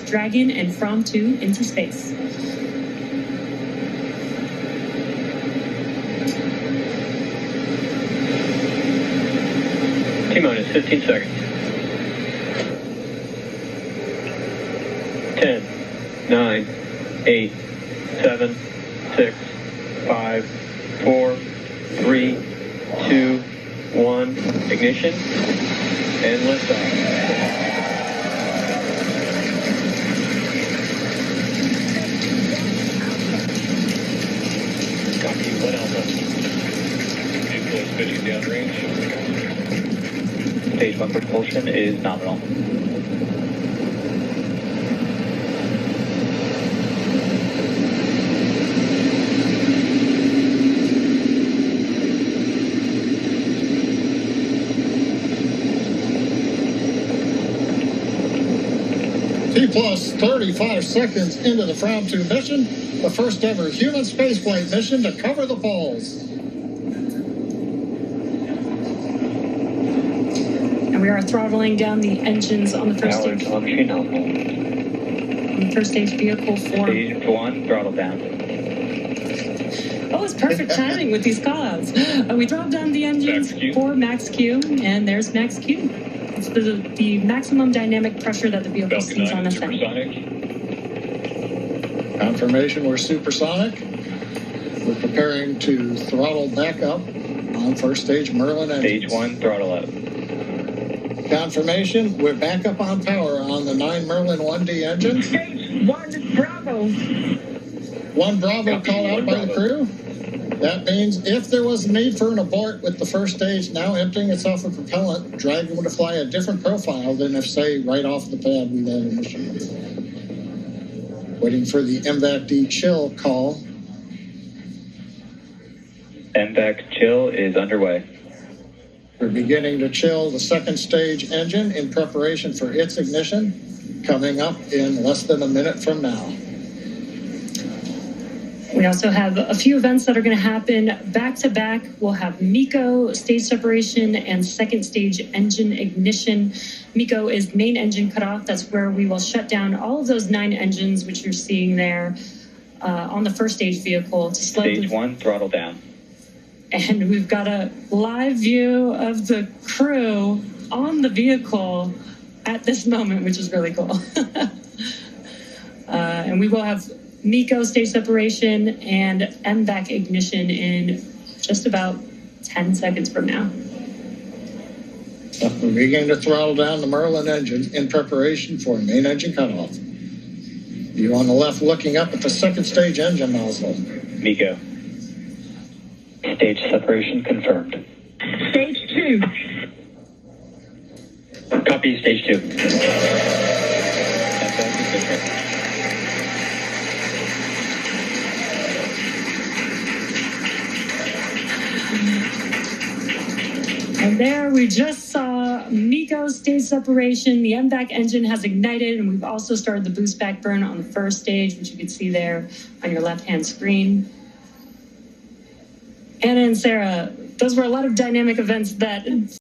Dragon and From 2 into space. T-minus 15 seconds. 10, 9, 8, 7, 6, 5, 4, 3, 2, 1. Ignition and liftoff. Copy, 1 Alpha. Vehicle is pitching downrange. Stage 1 propulsion is nominal. T plus 35 seconds into the From 2 mission, the first ever human spaceflight mission to cover the poles. And we are throttling down the engines on the first stage. On the first stage vehicle 4. Stage 1, throttle down. Oh, it's perfect timing with these callouts. We dropped down the engines for max Q, and there's max Q. It's the maximum dynamic pressure that the vehicle sees on ascent. Confirmation we're supersonic. We're preparing to throttle back up on first stage Merlin engines. Stage 1, throttle up. Confirmation we're back up on power on the 9 Merlin 1D engines. Stage 1 Bravo. 1 Bravo called out by the crew. That means if there was a need for an abort with the first stage now emptying itself of propellant, Dragon would fly a different profile than if, say, right off the pad we had a mission. Waiting for the MVAC-D chill call. MVAC chill is underway. We're beginning to chill the second stage engine in preparation for its ignition, coming up in less than a minute from now. We also have a few events that are going to happen back to back. We'll have MECO stage separation and second stage engine ignition. MECO is main engine cutoff. That's where we will shut down all of those 9 engines, which you're seeing there on the first stage vehicle. To slow Stage 1, throttle down. And we've got a live view of the crew on the vehicle at this moment, which is really cool. And we will have MECO stage separation and MVAC ignition in just about 10 seconds from now. We're beginning to throttle down the Merlin engines in preparation for main engine cutoff. You on the left looking up at the second stage engine nozzle. MECO. Stage separation confirmed. Stage 2. Copy, stage 2. And there we just saw MECO stage separation. The MVAC engine has ignited, and we've also started the boost back burn on the first stage, which you can see there on your left-hand screen. Anna and Sarah, those were a lot of dynamic events that